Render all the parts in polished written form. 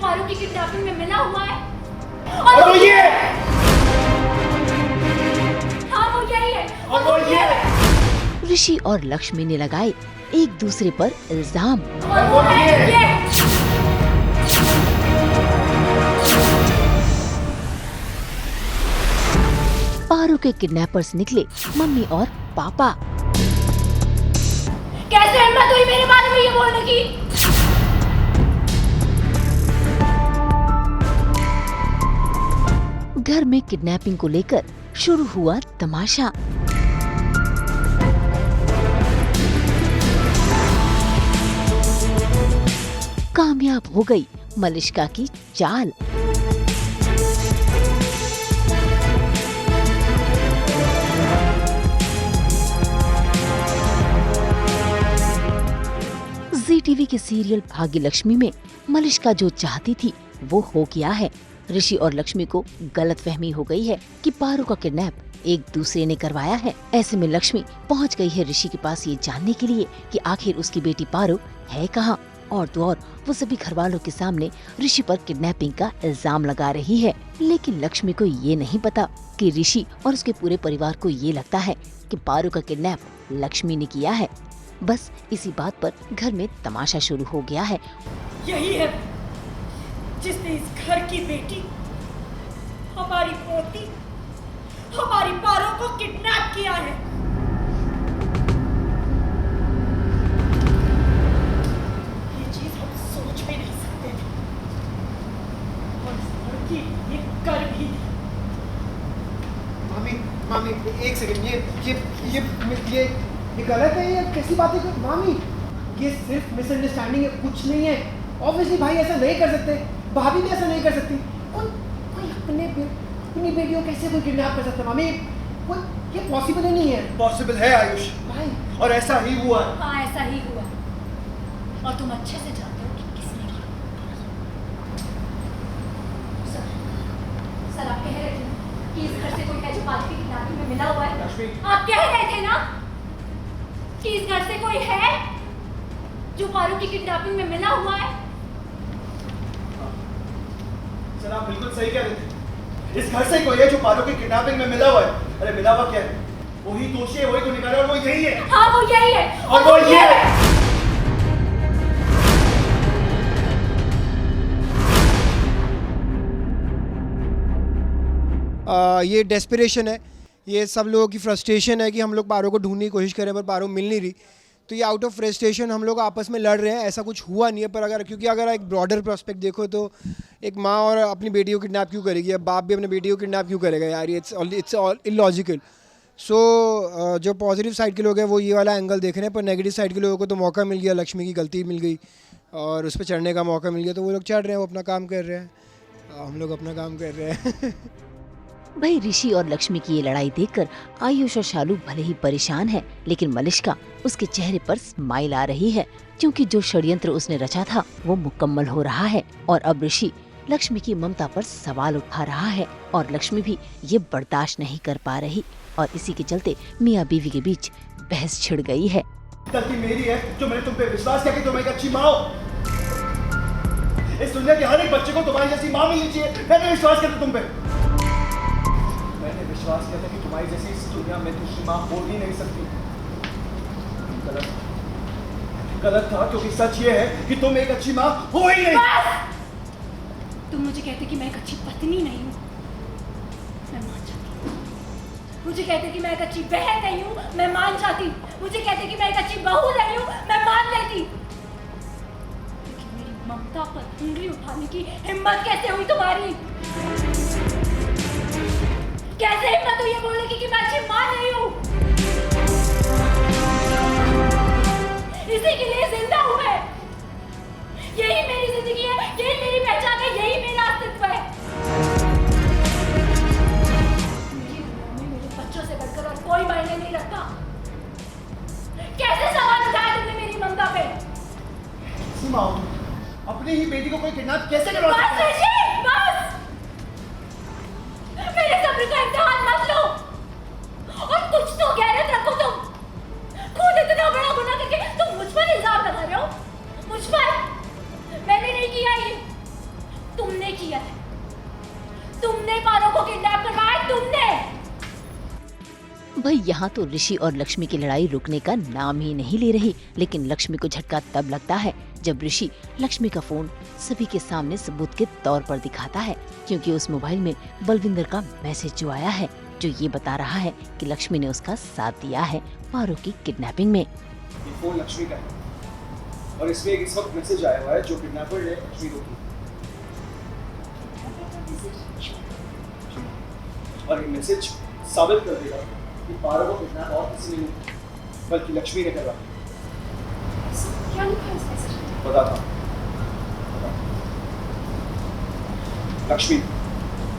पारू की किडनैपिंग में मिला हुआ है। और वो ये, हाँ वो यही है। और वो ये, ऋषि और लक्ष्मी ने लगाए एक दूसरे पर इल्जाम। और वो है ये। पारू के किडनैपर्स निकले मम्मी और पापा। कैसे हिम्मत हुई मेरे बारे में ये बोलने की? घर में किडनैपिंग को लेकर शुरू हुआ तमाशा। कामयाब हो गई मलिष्का की चाल। जी टीवी के सीरियल भाग्यलक्ष्मी में मलिष्का जो चाहती थी वो हो गया है। ऋषि और लक्ष्मी को गलतफहमी हो गई है कि पारू का किडनैप एक दूसरे ने करवाया है। ऐसे में लक्ष्मी पहुंच गई है ऋषि के पास ये जानने के लिए कि आखिर उसकी बेटी पारू है कहाँ। और तो और वो सभी घर वालों के सामने ऋषि पर किडनैपिंग का इल्जाम लगा रही है। लेकिन लक्ष्मी को ये नहीं पता कि ऋषि और उसके पूरे परिवार को ये लगता है कि पारू का किडनैप लक्ष्मी ने किया है। बस इसी बात पर घर में तमाशा शुरू हो गया है। यही है जिसने इस घर की बेटी, हमारी पोती, हमारी पारू को किडनैप किया है। ये चीज हम सोच भी नहीं सकते थे और इस लड़की ये कर भी दी। मामी एक सेकंड, ये गलत है, ये कैसी बातें कर मामी? ये सिर्फ मिसअंडरस्टैंडिंग है, कुछ नहीं है। ऑब्वियसली भाई ऐसा नहीं कर सकते, भाभी भी ऐसा नहीं कर सकती। कोई अपनी बेटियों कैसे कोई किडनैप कर सकता है मामी? ये पॉसिबल ही नहीं है। पॉसिबल है आयुष भाई, और ऐसा ही हुआ। हाँ ऐसा ही हुआ और तुम अच्छे से जानते हो कि किसने किया। सर आप कह रहे थे कि इस घर से कोई है जो पारू की किडनैपिंग में मिला हुआ है। लक्ष्मी, आप कह रहे थे ना कि इस घर से कोई है जो पारू की किडनैपिंग में मिला हुआ है। सर आप बिल्कुल सही कह रहे थे। इस घर से कोई है जो पारू की किडनैपिंग में मिला हुआ है। अरे मिला हुआ क्या है? वही दोषी है, वही को निकाला, और वो यही है। हाँ वो यही है। और वो ये है। ये डेस्परेशन है, ये सब लोगों की फ्रस्ट्रेशन है कि हम लोग पारू को ढूंढने की कोशिश करें पर पारू मिल नहीं रही। तो ये आउट ऑफ फ्रस्ट्रेशन हम लोग आपस में लड़ रहे हैं, ऐसा कुछ हुआ नहीं है। पर अगर एक ब्रॉडर प्रोस्पेक्ट देखो तो एक माँ और अपनी बेटी को किडनैप क्यों करेगी, अब बाप भी अपनी बेटी को किडनैप क्यों करेगा यार? It's all illogical. सो जो पॉजिटिव साइड के लोग हैं वो ये वाला एंगल देख रहे हैं, पर नेगेटिव साइड के लोगों को तो मौका मिल गया, लक्ष्मी की गलती मिल गई और उस पर चढ़ने का मौका मिल गया, तो वो लोग चढ़ रहे हैं, वो अपना काम कर रहे हैं, हम लोग अपना काम कर रहे हैं। भाई ऋषि और लक्ष्मी की ये लड़ाई देखकर आयुष और शालू भले ही परेशान है, लेकिन मलिष्का उसके चेहरे पर स्माइल आ रही है क्योंकि जो षड्यंत्र उसने रचा था वो मुकम्मल हो रहा है। और अब ऋषि लक्ष्मी की ममता पर सवाल उठा रहा है और लक्ष्मी भी ये बर्दाश्त नहीं कर पा रही और इसी के चलते मियाँ बीवी के बीच बहस छिड़ गई है। गलती मेरी है जो मैंने तुम पे विश्वास किया कि तुम एक अच्छी माँ हो। इस दुनिया के हर एक बच्चे को तुम्हारी जैसी माँ मिलनी चाहिए। मैंने विश्वास किया था तुम पे। मैंने विश्वास किया था कि तुम्हारी जैसी इस दुनिया में दूसरी माँ हो ही नहीं सकती। गलत था क्योंकि सच ये है कि तुम एक अच्छी माँ हो ही नहीं। तुम मुझे कहते कि मैं एक अच्छी पत्नी नहीं हूँ, मैं मान जाती। मुझे कहते कि मैं एक अच्छी बहन नहीं हूँ, मैं मान जाती। मुझे कहते कि मैं एक अच्छी बहू नहीं हूँ, मैं मान लेती। लेकिन मेरी ममता पर उंगली उठाने की हिम्मत कैसे हुई तुम्हारी? कैसे हिम्मत हुई ये बोलने की कि मैं अच्छी माँ नहीं हूँ? इसी के लिए जिंदा हूँ मैं। यही मेरी जिंदगी है, यही मेरी पहचान है, यही मेरा अस्तित्व है। मेरी दुनिया में मेरे बच्चों से बढ़कर और कोई मायने नहीं रखता। कैसे सवाल उठाया तुमने मेरी ममता पे? माँ अपनी ही बेटी को कोई किडनैप कैसे करवा सकता है? बस ऋषि, बस। मेरे सब्र का इम्तिहान मत लो और कुछ तो गैरत रखो। तुम खुद इतना बड़ा गुनाह करके तुम मुझ पर इल्जाम लगा रहे हो। मुझ पर? मैंने नहीं किया ये। भाई यहाँ तो ऋषि और लक्ष्मी की लड़ाई रुकने का नाम ही नहीं ले रही, लेकिन लक्ष्मी को झटका तब लगता है जब ऋषि लक्ष्मी का फोन सभी के सामने सबूत के तौर पर दिखाता है, क्योंकि उस मोबाइल में बलविंदर का मैसेज जो आया है, जो ये बता रहा है कि लक्ष्मी ने उसका साथ दिया है पारो की किडनैपिंग में। ये फोन लक्ष्मी का है और इसमें इस वक्त मैसेज आया हुआ है जो किडनैपर ने लक्ष्मी को किया, और ये मैसेज साबित कर देगा कि पारो को किडनैप और किसी ने नहीं बल्कि लक्ष्मी ने करवाया। क्या लिखा है इस मैसेज में? बताता हूं। लक्ष्मी,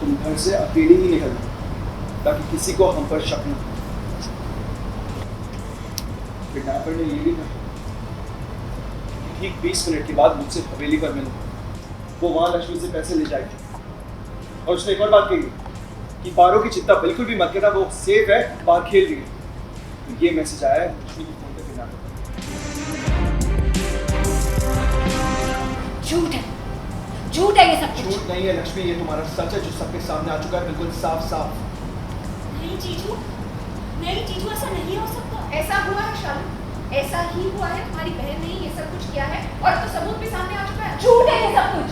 तुम घर से अकेली ही निकलना ताकि किसी को हम पर शक न हो। किडनैपर ने ये भी कहा ठीक 20 मिनट के बाद मुझसे हवेली पर मिलना। वो वहां लक्ष्मी से पैसे ले जाएगी और उसने एक और बात कही कि पारो की चिंता बिल्कुल भी मत करना, वो सेफ है, बाहर खेल रही है। तो ये मैसेज आया है लक्ष्मी के फोन पे किडनैपर। झूठ है, झूठ है ये सब कुछ। झूठ नहीं है लक्ष्मी, ये तुम्हारा सच है जो सबके सामने आ चुका है, बिल्कुल साफ साफ। नहीं जीजू, नहीं जीजू, ऐसा नहीं हो सकता। ऐसा हुआ है शालू, ऐसा ही हुआ है। तुम्हारी बहन ने ये सब कुछ किया है और तो सबूत भी सामने आ चुका है। झूठ है ये सब कुछ।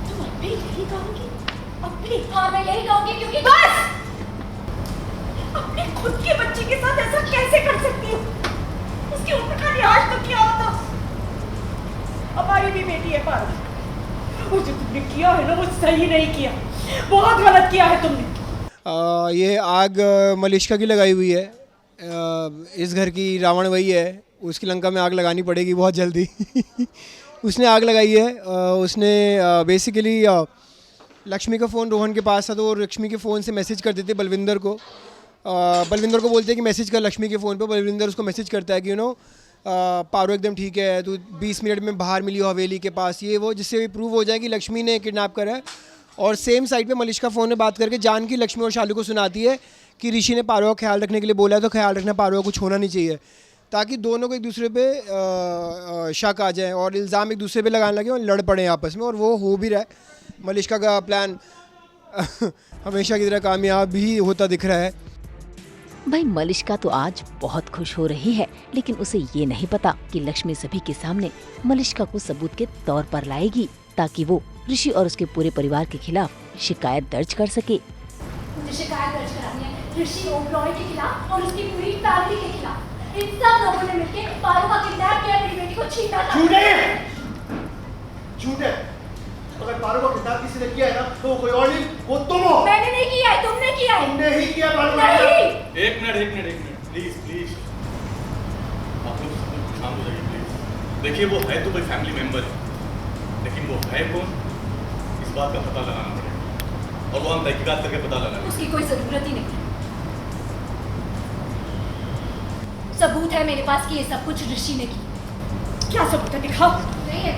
तुम अब भी यही कहोगी? अपनी हाँ मैं यही कहूंगी, क्योंकि बस अपने खुद के बच्चे के साथ ऐसा कैसे कर सकती हो? उसके ऊपर का लिहाज तो किया होता। हमारी भी बेटी है पारो, वो जो तुमने किया है ना वो सही नहीं किया, बहुत गलत किया है तुमने। ये आग मलिष्का की लगाई हुई है। इस घर की रावण वही है, उसकी लंका में आग लगानी पड़ेगी बहुत जल्दी। उसने आग लगाई है। उसने बेसिकली लक्ष्मी का फ़ोन रोहन के पास था, तो वो लक्ष्मी के फ़ोन से मैसेज कर देते बलविंदर को। बलविंदर को बोलते हैं कि मैसेज कर लक्ष्मी के फ़ोन पे। बलविंदर उसको मैसेज करता है कि पारो एकदम ठीक है, तू 20 मिनट में बाहर मिली हो हवेली के पास, ये वो, जिससे भी प्रूव हो जाए कि लक्ष्मी ने किडनैप करा है। और सेम साइड पे मलिष्का फ़ोन में बात करके जान की लक्ष्मी और शालू को सुनाती है कि ऋषि ने पारो का ख्याल रखने के लिए बोला है, तो ख्याल रखना, पारो का कुछ होना नहीं चाहिए, ताकि दोनों को एक दूसरे पे शक आ जाए और इल्ज़ाम एक दूसरे पे लगाने लगे और लड़ पड़े आपस में। और वो हो भी रहा है। मलिष्का का प्लान हमेशा की तरह कामयाब भी होता दिख रहा है। भाई मलिष्का तो आज बहुत खुश हो रही है, लेकिन उसे ये नहीं पता कि लक्ष्मी सभी के सामने मलिष्का को सबूत के तौर पर लाएगी, ताकि वो ऋषि और उसके पूरे परिवार के खिलाफ शिकायत दर्ज कर सके। मुझे शिकायत दर्ज करानी है ऋषि ओबरॉय के खिलाफ और उसकी पूरी फैमिली के खिलाफ। इन सब लोगों ने मिलकर पारो का किडनैप किया, मेरी बेटी को छीना था। झूठ है, झूठ है। अगर पारो को किडनैप किसी ने किया है ना, तो वो कोई और नहीं, वो तुम हो। मैंने नहीं किया है, तुमने किया है। तुमने ही किया पारो को नहीं। किडनैप। एक मिनट प्लीज आप लोग शांत हो जाइए प्लीज। देखिए वो है तो कोई फैमिली मेंबर है, लेकिन वो है कौन इस बात का पता लगाना पड़ेगा, और वो हम तहकीकात करके पता लगाएंगे। उसकी कोई जरूरत ही नहीं है। सबूत है मेरे पास कि ये सब कुछ ऋषि ने किया। क्या सबूत है, दिखाओ। नहीं है,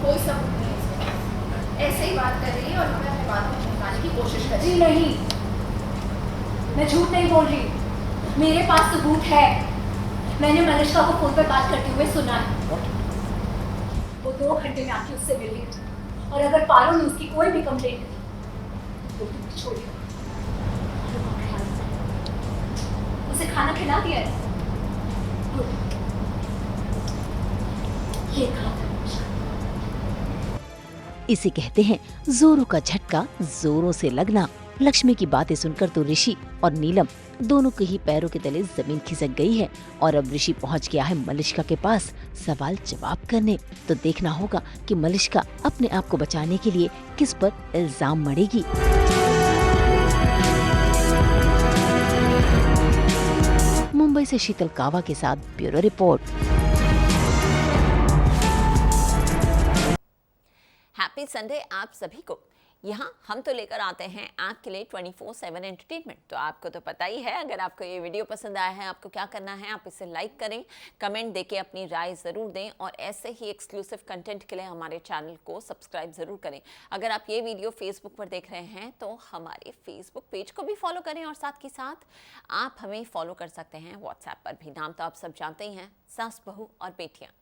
कोई सबूत नहीं है इसमें। ऐसे ही बात कर रही है और हमें अपनी बात को छुपाने की कोशिश कर रही जी नहीं, मैं झूठ नहीं बोल रही, मेरे पास सबूत है। मैंने मलिष्का को फोन पर बात करते हुए सुना है। वो 2 घंटे में आके उससे मिल गई, और अगर पारो ने उसकी कोई भी कंप्लेंट की तो तुम छोड़ेगा। उसे खाना खिला दिया है। ये कहा था। इसे कहते हैं जोरों का झटका जोरों से लगना। लक्ष्मी की बातें सुनकर तो ऋषि और नीलम दोनों के ही पैरों के तले जमीन खिसक गई है, और अब ऋषि पहुंच गया है मलिष्का के पास सवाल जवाब करने। तो देखना होगा कि मलिष्का अपने आप को बचाने के लिए किस पर इल्जाम मढ़ेगी। मुंबई से शीतल कावा के साथ ब्यूरो रिपोर्ट। हैप्पी संडे आप सभी को। यहाँ हम तो लेकर आते हैं आपके लिए 24/7 एंटरटेनमेंट। तो आपको तो पता ही है, अगर आपको ये वीडियो पसंद आया है आपको क्या करना है, आप इसे लाइक करें, कमेंट देके अपनी राय ज़रूर दें, और ऐसे ही एक्सक्लूसिव कंटेंट के लिए हमारे चैनल को सब्सक्राइब ज़रूर करें। अगर आप ये वीडियो फेसबुक पर देख रहे हैं तो हमारे फेसबुक पेज को भी फॉलो करें, और साथ ही साथ आप हमें फॉलो कर सकते हैं व्हाट्सएप पर भी। नाम तो आप सब जानते ही हैं, सास बहू और बेटियाँ।